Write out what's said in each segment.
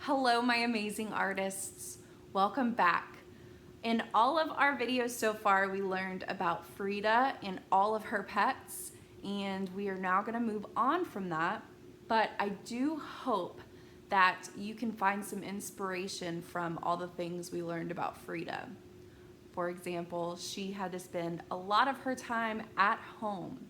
Hello, my amazing artists. Welcome back. In all of our videos so far, we learned about Frida and all of her pets, and we are now gonna move on from that. But I do hope that you can find some inspiration from all the things we learned about Frida. For example, she had to spend a lot of her time at home,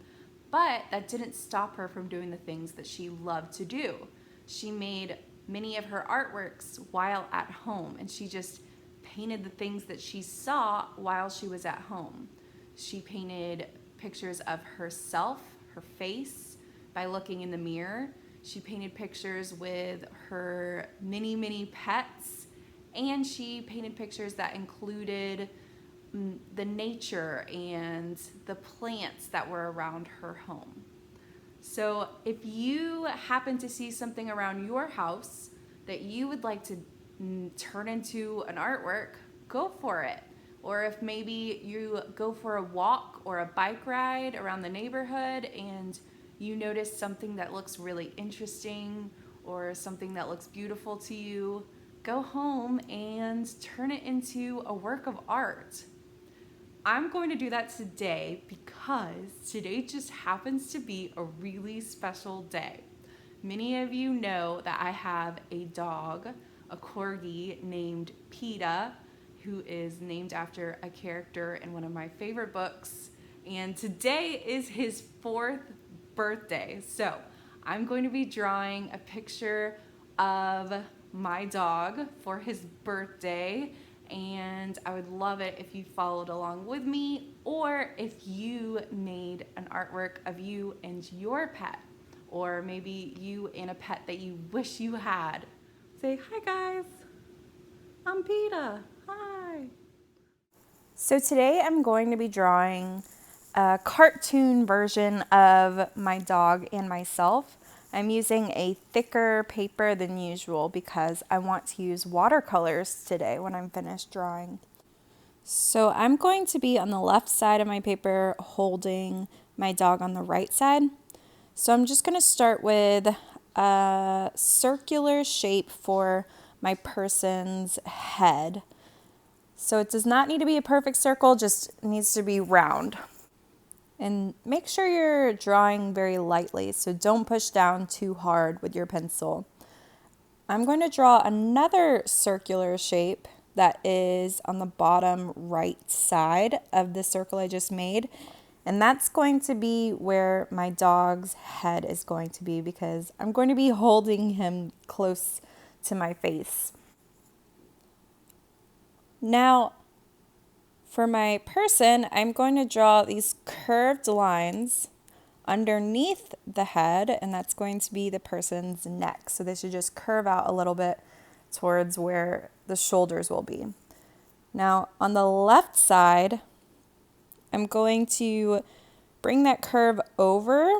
but that didn't stop her from doing the things that she loved to do. She made many of her artworks while at home, and she just painted the things that she saw while she was at home. She painted pictures of herself, her face, by looking in the mirror. She painted pictures with her many pets, and she painted pictures that included the nature and the plants that were around her home. So if you happen to see something around your house that you would like to turn into an artwork, go for it. Or if maybe you go for a walk or a bike ride around the neighborhood and you notice something that looks really interesting or something that looks beautiful to you, go home and turn it into a work of art. I'm going to do that today because today just happens to be a really special day. Many of you know that I have a dog, a corgi named Peeta, who is named after a character in one of my favorite books. And today is his 4th birthday. So I'm going to be drawing a picture of my dog for his birthday. And I would love it if you followed along with me, or if you made an artwork of you and your pet, or maybe you and a pet that you wish you had. Say, hi guys, I'm Peeta, hi. So today I'm going to be drawing a cartoon version of my dog and myself. I'm using a thicker paper than usual because I want to use watercolors today when I'm finished drawing. So I'm going to be on the left side of my paper holding my dog on the right side. So I'm just going to start with a circular shape for my person's head. So it does not need to be a perfect circle, just needs to be round. And make sure you're drawing very lightly, so don't push down too hard with your pencil. I'm going to draw another circular shape that is on the bottom right side of the circle I just made. And that's going to be where my dog's head is going to be because I'm going to be holding him close to my face. Now, for my person, I'm going to draw these curved lines underneath the head, and that's going to be the person's neck. So they should just curve out a little bit towards where the shoulders will be. Now, on the left side, I'm going to bring that curve over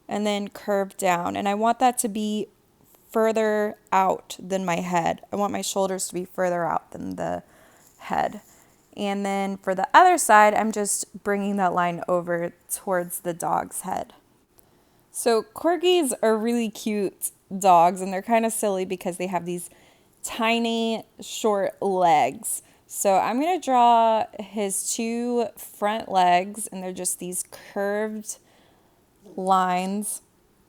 and then curve down. And I want that to be further out than my head. I want my shoulders to be further out than the head. And then for the other side, I'm just bringing that line over towards the dog's head. So corgis are really cute dogs, and they're kind of silly because they have these tiny short legs. So I'm going to draw his 2 front legs, and they're just these curved lines.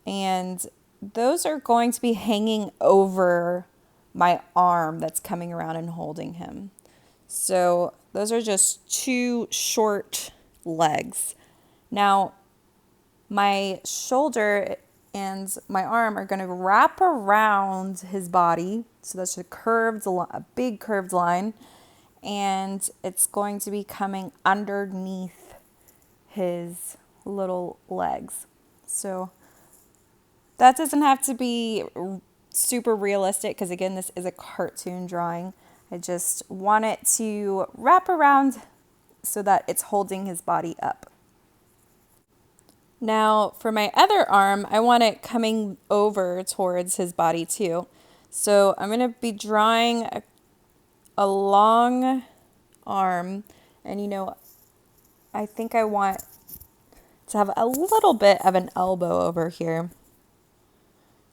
And those are going to be hanging over my arm that's coming around and holding him. So those are just 2 short legs. Now, my shoulder and my arm are going to wrap around his body. So that's a big curved line. And it's going to be coming underneath his little legs. So that doesn't have to be super realistic because, again, this is a cartoon drawing. I just want it to wrap around so that it's holding his body up. Now, for my other arm, I want it coming over towards his body too. So I'm going to be drawing a long arm, and I think I want to have a little bit of an elbow over here.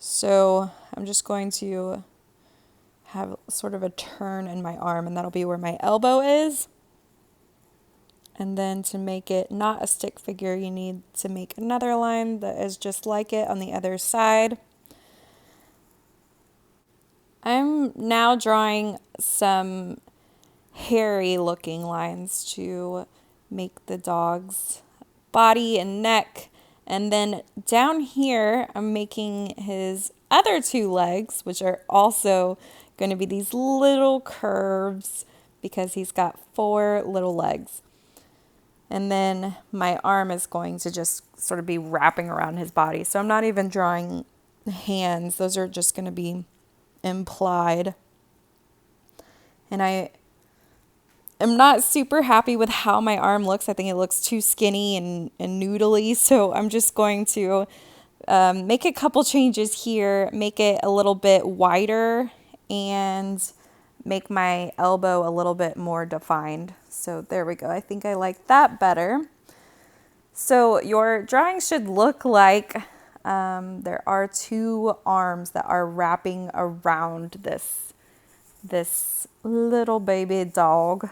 So I'm just going to have sort of a turn in my arm, and that'll be where my elbow is. And then to make it not a stick figure, you need to make another line that is just like it on the other side. I'm now drawing some hairy looking lines to make the dog's body and neck. And then down here, I'm making his other two legs, which are also going to be these little curves because he's got 4 little legs. And then my arm is going to just sort of be wrapping around his body. So I'm not even drawing hands. Those are just going to be implied. And I am not super happy with how my arm looks. I think it looks too skinny and noodly. So I'm just going to make a couple changes here, make it a little bit wider, and make my elbow a little bit more defined. So there we go. I think I like that better. So your drawing should look like there are 2 arms that are wrapping around this little baby dog.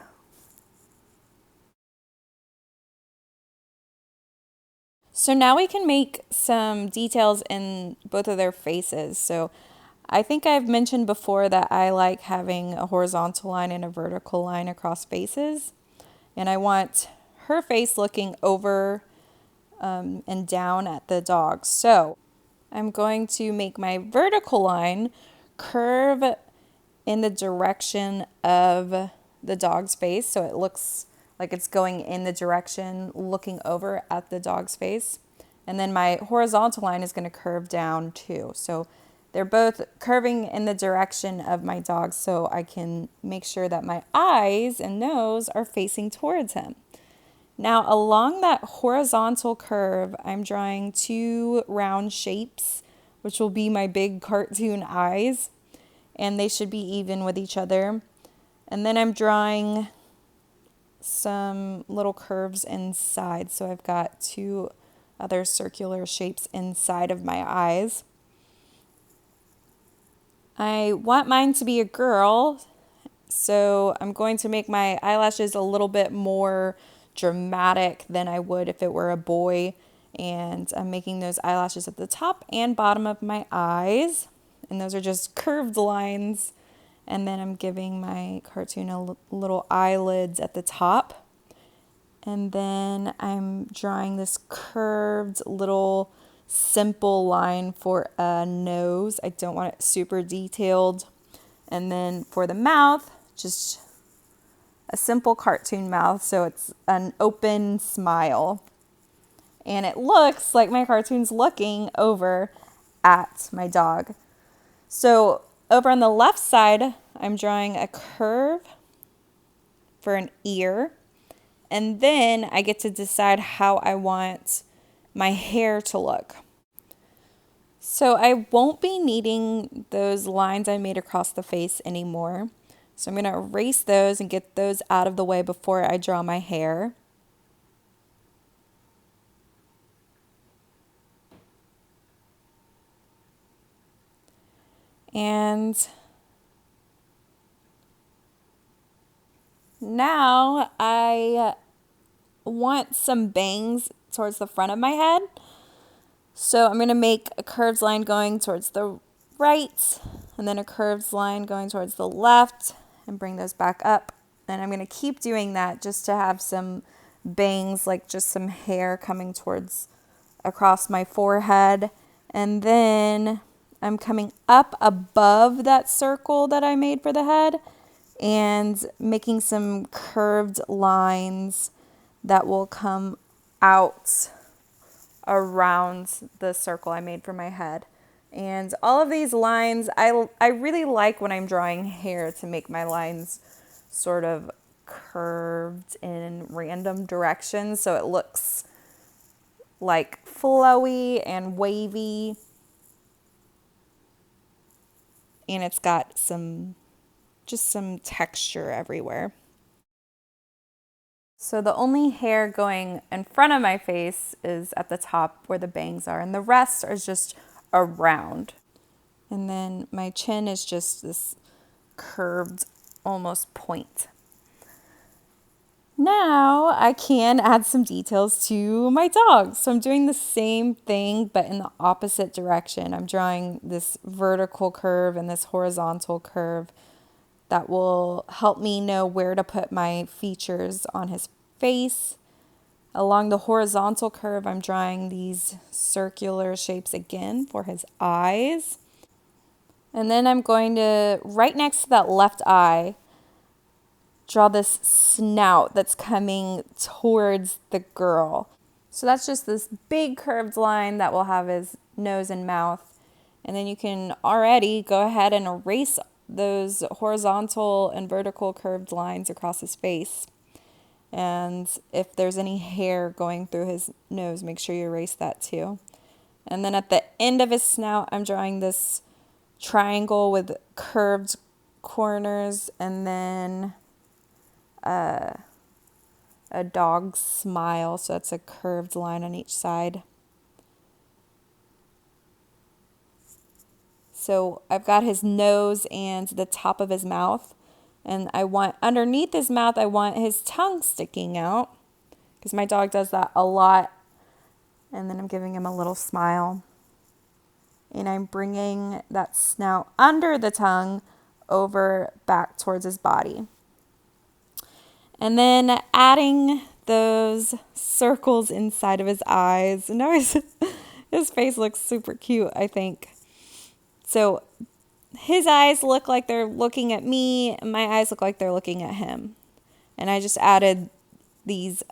So now we can make some details in both of their faces. So I think I've mentioned before that I like having a horizontal line and a vertical line across faces. And I want her face looking over and down at the dog. So I'm going to make my vertical line curve in the direction of the dog's face. So it looks like it's going in the direction looking over at the dog's face. And then my horizontal line is going to curve down too. So they're both curving in the direction of my dog so I can make sure that my eyes and nose are facing towards him. Now along that horizontal curve, I'm drawing 2 round shapes, which will be my big cartoon eyes, and they should be even with each other. And then I'm drawing some little curves inside. So I've got 2 other circular shapes inside of my eyes. I want mine to be a girl, so I'm going to make my eyelashes a little bit more dramatic than I would if it were a boy. And I'm making those eyelashes at the top and bottom of my eyes. And those are just curved lines. And then I'm giving my cartoon little eyelids at the top. And then I'm drawing this curved little simple line for a nose. I don't want it super detailed. And then for the mouth, just a simple cartoon mouth. So it's an open smile. And it looks like my cartoon's looking over at my dog. So over on the left side, I'm drawing a curve for an ear. And then I get to decide how I want my hair to look. So I won't be needing those lines I made across the face anymore. So I'm going to erase those and get those out of the way before I draw my hair. And now I want some bangs towards the front of my head. So I'm going to make a curved line going towards the right, and then a curved line going towards the left, and bring those back up. And I'm going to keep doing that just to have some bangs, like just some hair coming towards across my forehead. And then I'm coming up above that circle that I made for the head and making some curved lines that will come out around the circle I made for my head. And all of these lines, I really like when I'm drawing hair to make my lines sort of curved in random directions so it looks like flowy and wavy. And it's got just some texture everywhere. So the only hair going in front of my face is at the top where the bangs are, and the rest are just around. And then my chin is just this curved almost point. Now I can add some details to my dog. So I'm doing the same thing, but in the opposite direction. I'm drawing this vertical curve and this horizontal curve that will help me know where to put my features on his face. Along the horizontal curve, I'm drawing these circular shapes again for his eyes. And then I'm going to, right next to that left eye, draw this snout that's coming towards the girl. So that's just this big curved line that will have his nose and mouth. And then you can already go ahead and erase those horizontal and vertical curved lines across his face. And if there's any hair going through his nose, make sure you erase that too. And then at the end of his snout, I'm drawing this triangle with curved corners and then a dog smile. So that's a curved line on each side. So I've got his nose and the top of his mouth. And I want underneath his mouth, I want his tongue sticking out because my dog does that a lot. And then I'm giving him a little smile. And I'm bringing that snout under the tongue over back towards his body. And then adding those circles inside of his eyes. And now his face looks super cute, I think. So his eyes look like they're looking at me, and my eyes look like they're looking at him. And I just added these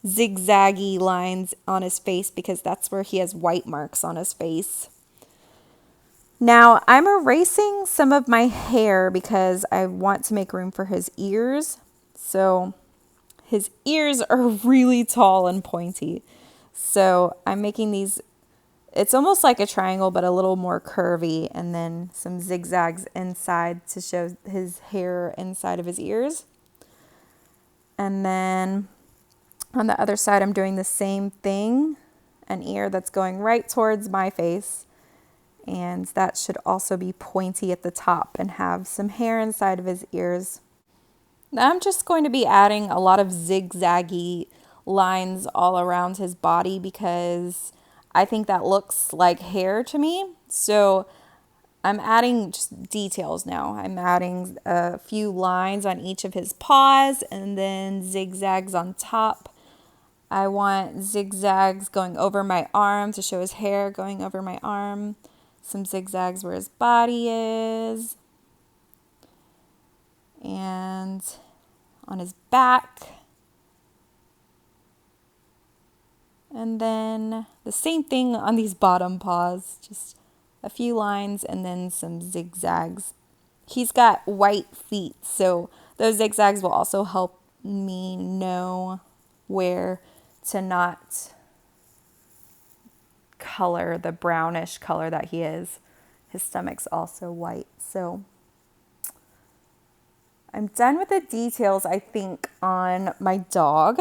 zigzaggy lines on his face because that's where he has white marks on his face. Now I'm erasing some of my hair because I want to make room for his ears. So his ears are really tall and pointy. So I'm making these, it's almost like a triangle, but a little more curvy, and then some zigzags inside to show his hair inside of his ears. And then on the other side, I'm doing the same thing, an ear that's going right towards my face. And that should also be pointy at the top and have some hair inside of his ears. Now I'm just going to be adding a lot of zigzaggy lines all around his body because I think that looks like hair to me. So I'm adding just details now. I'm adding a few lines on each of his paws and then zigzags on top. I want zigzags going over my arm to show his hair going over my arm. Some zigzags where his body is. And on his back. And then the same thing on these bottom paws. Just a few lines and then some zigzags. He's got white feet, so those zigzags will also help me know where to not color the brownish color that he is. His stomach's also white. So I'm done with the details, I think, on my dog.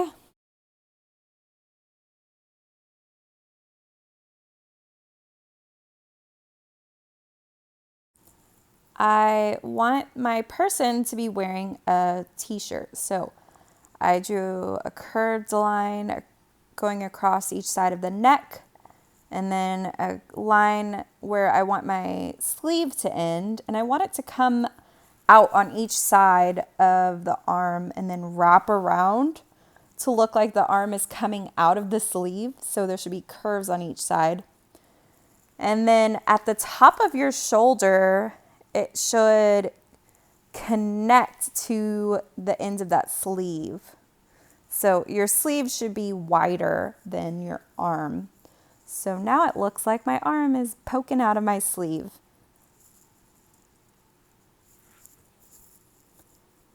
I want my person to be wearing a t-shirt. So I drew a curved line going across each side of the neck, and then a line where I want my sleeve to end, and I want it to come out on each side of the arm and then wrap around to look like the arm is coming out of the sleeve. So there should be curves on each side. And then at the top of your shoulder, it should connect to the ends of that sleeve. So your sleeve should be wider than your arm. So now it looks like my arm is poking out of my sleeve.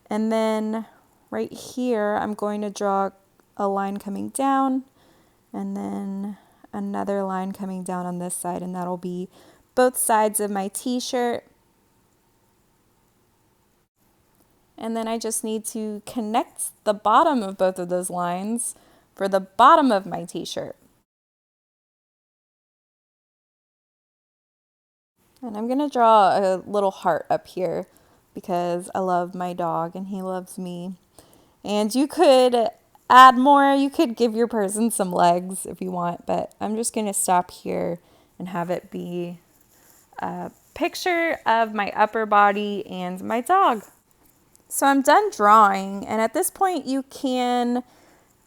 And then right here, I'm going to draw a line coming down and then another line coming down on this side, and that'll be both sides of my t-shirt. And then I just need to connect the bottom of both of those lines for the bottom of my t-shirt. And I'm gonna draw a little heart up here because I love my dog and he loves me. And you could add more. You could give your person some legs if you want, but I'm just gonna stop here and have it be a picture of my upper body and my dog. So I'm done drawing, and at this point you can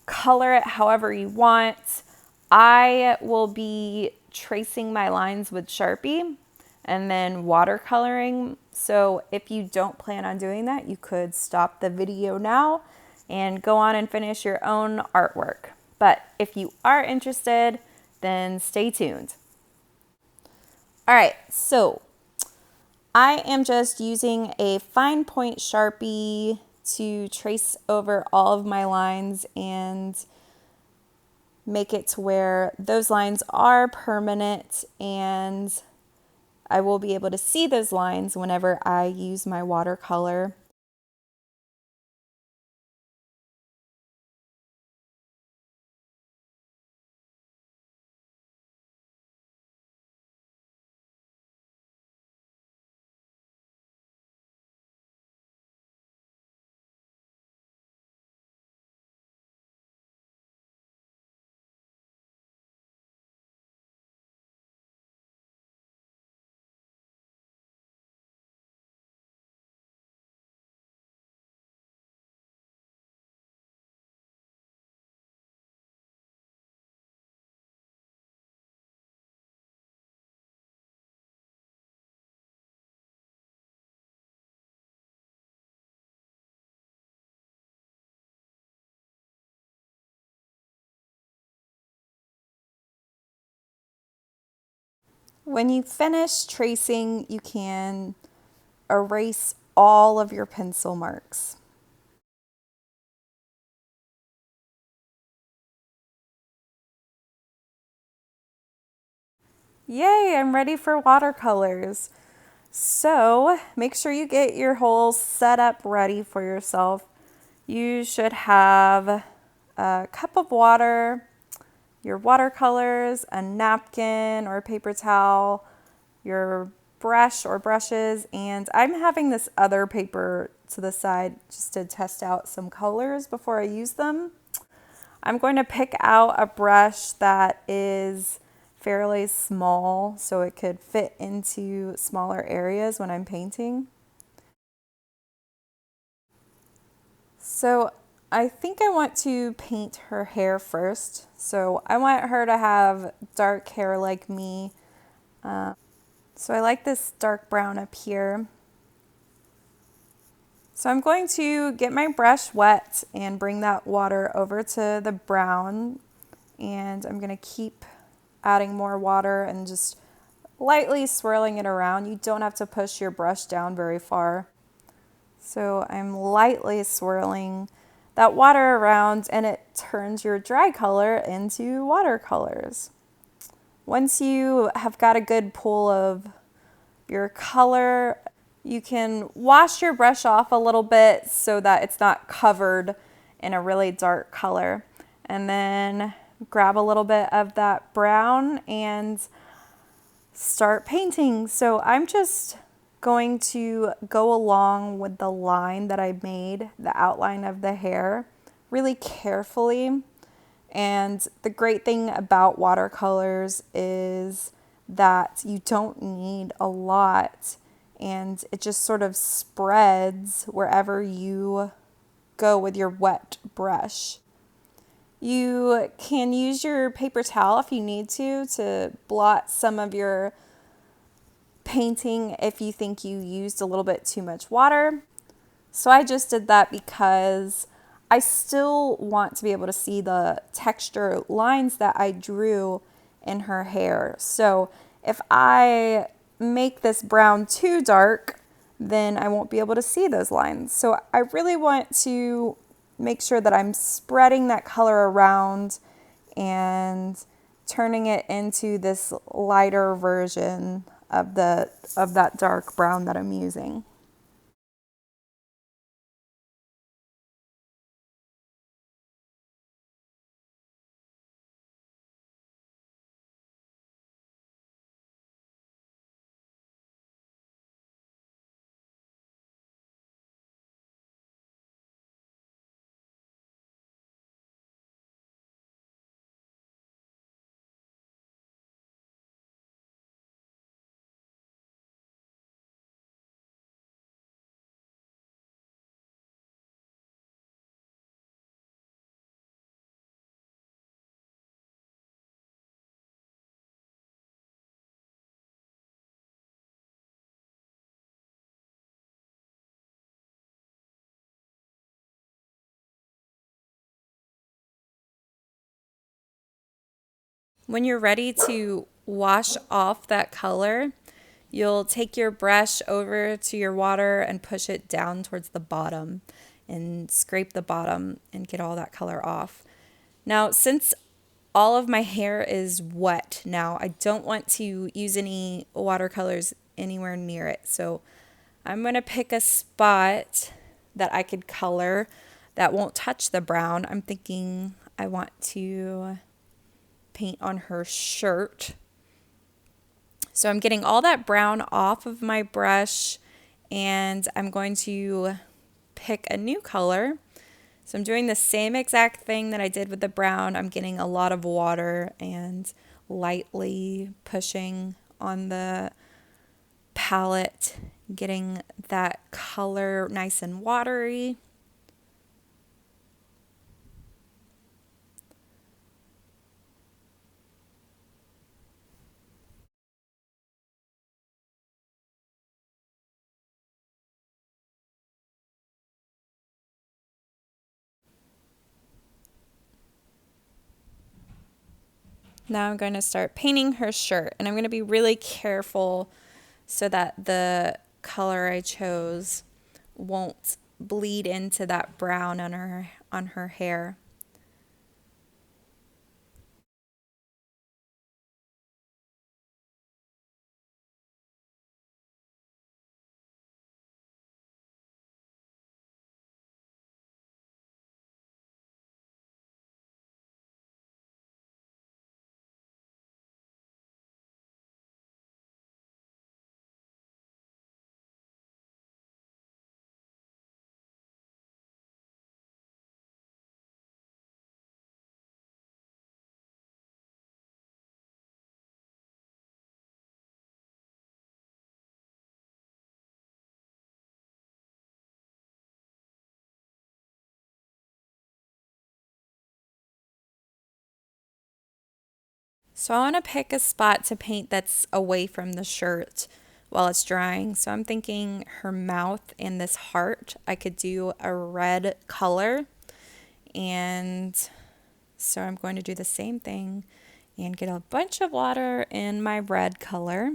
color it however you want. I will be tracing my lines with Sharpie and then watercoloring. So if you don't plan on doing that, you could stop the video now and go on and finish your own artwork. But if you are interested, then stay tuned. All right, so I am just using a fine point Sharpie to trace over all of my lines and make it to where those lines are permanent and I will be able to see those lines whenever I use my watercolor. When you finish tracing, you can erase all of your pencil marks. Yay, I'm ready for watercolors. So make sure you get your whole setup ready for yourself. You should have a cup of water, your watercolors, a napkin or a paper towel, your brush or brushes, and I'm having this other paper to the side just to test out some colors before I use them. I'm going to pick out a brush that is fairly small so it could fit into smaller areas when I'm painting. So I think I want to paint her hair first. So I want her to have dark hair like me. So I like this dark brown up here. So I'm going to get my brush wet and bring that water over to the brown. And I'm going to keep adding more water and just lightly swirling it around. You don't have to push your brush down very far. So I'm lightly swirling that water around and it turns your dry color into watercolors. Once you have got a good pool of your color, you can wash your brush off a little bit so that it's not covered in a really dark color. And then grab a little bit of that brown and start painting. So I'm just going to go along with the line that I made, the outline of the hair, really carefully. And the great thing about watercolors is that you don't need a lot and it just sort of spreads wherever you go with your wet brush. You can use your paper towel if you need to blot some of your painting if you think you used a little bit too much water. So I just did that because I still want to be able to see the texture lines that I drew in her hair. So if I make this brown too dark, then I won't be able to see those lines. So I really want to make sure that I'm spreading that color around and turning it into this lighter version of that dark brown that I'm using. When you're ready to wash off that color, you'll take your brush over to your water and push it down towards the bottom and scrape the bottom and get all that color off. Now, since all of my hair is wet now, I don't want to use any watercolors anywhere near it. So I'm going to pick a spot that I could color that won't touch the brown. I'm thinking I want to paint on her shirt. So I'm getting all that brown off of my brush, and I'm going to pick a new color. So I'm doing the same exact thing that I did with the brown. I'm getting a lot of water and lightly pushing on the palette, getting that color nice and watery. Now I'm going to start painting her shirt, and I'm going to be really careful so that the color I chose won't bleed into that brown on her hair. So I want to pick a spot to paint that's away from the shirt while it's drying. So I'm thinking her mouth and this heart, I could do a red color. And so I'm going to do the same thing and get a bunch of water in my red color.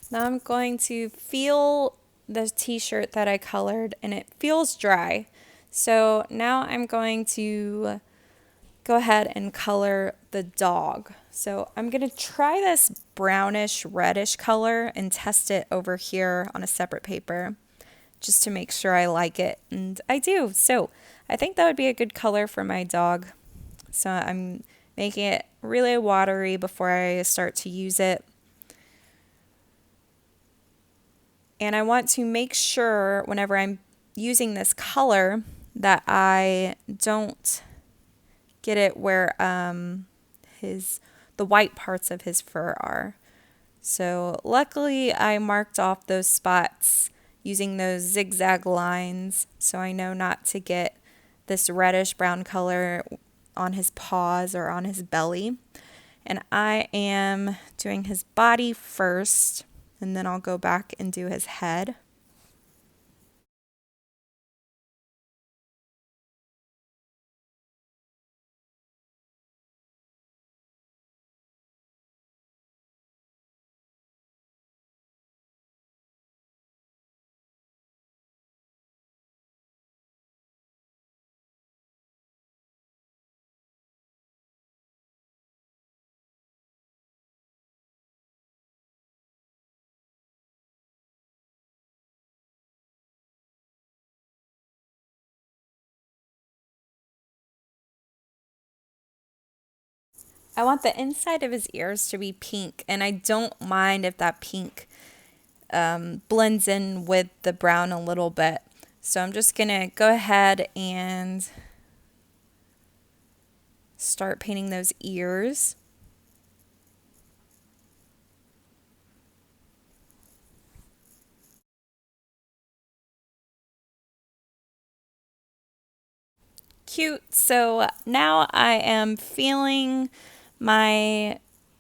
Now I'm going to feel the t-shirt that I colored, and it feels dry. So now I'm going to go ahead and color the dog. So I'm going to try this brownish reddish color and test it over here on a separate paper just to make sure I like it. And I do. So I think that would be a good color for my dog. So I'm making it really watery before I start to use it. And I want to make sure whenever I'm using this color that I don't get it where the white parts of his fur are. So luckily I marked off those spots using those zigzag lines so I know not to get this reddish brown color on his paws or on his belly. And I am doing his body first, and then I'll go back and do his head. I want the inside of his ears to be pink, and I don't mind if that pink blends in with the brown a little bit. So I'm just going to go ahead and start painting those ears. Cute. So now I am feeling my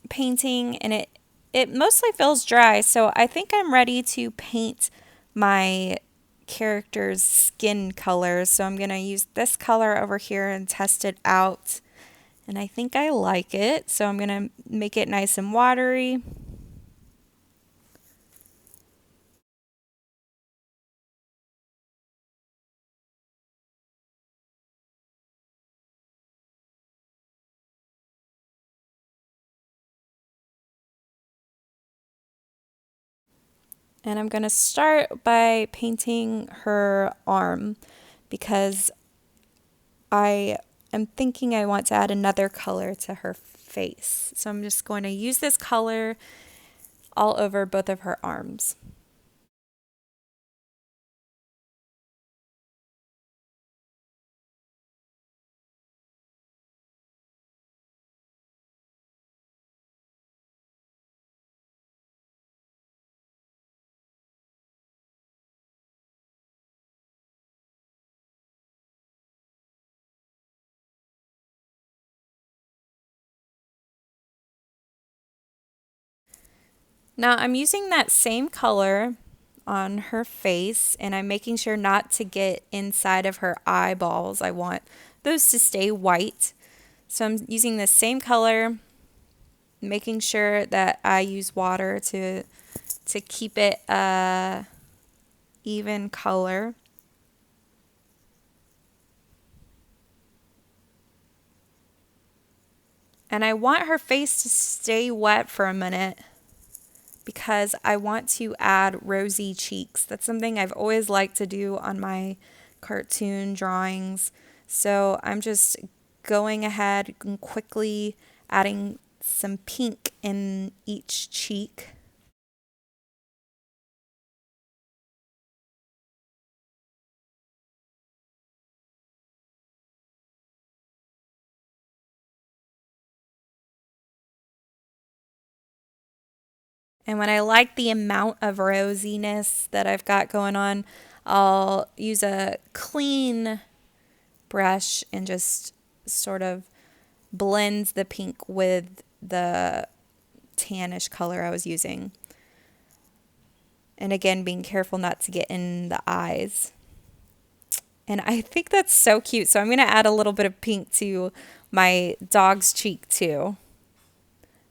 painting, and it mostly feels dry, so I think I'm ready to paint my character's skin color. So I'm going to use this color over here and test it out, and I think I like it, so I'm going to make it nice and watery. And I'm going to start by painting her arm because I am thinking I want to add another color to her face. So I'm just going to use this color all over both of her arms. Now I'm using that same color on her face, and I'm making sure not to get inside of her eyeballs. I want those to stay white. So I'm using the same color, making sure that I use water to keep it a even color. And I want her face to stay wet for a minute because I want to add rosy cheeks. That's something I've always liked to do on my cartoon drawings. So I'm just going ahead and quickly adding some pink in each cheek. And when I like the amount of rosiness that I've got going on, I'll use a clean brush and just sort of blend the pink with the tannish color I was using. And again, being careful not to get in the eyes. And I think that's so cute. So I'm going to add a little bit of pink to my dog's cheek too.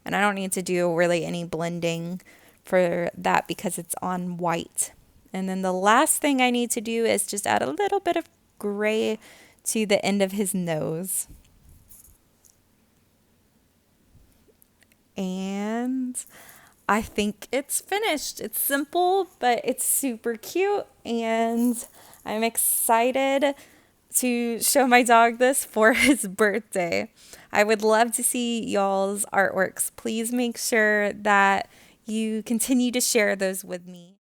And I don't need to do really any blending for that because it's on white. And then the last thing I need to do is just add a little bit of gray to the end of his nose. And I think it's finished. It's simple, but it's super cute, and I'm excited to show my dog this for his birthday. I would love to see y'all's artworks. Please make sure that you continue to share those with me.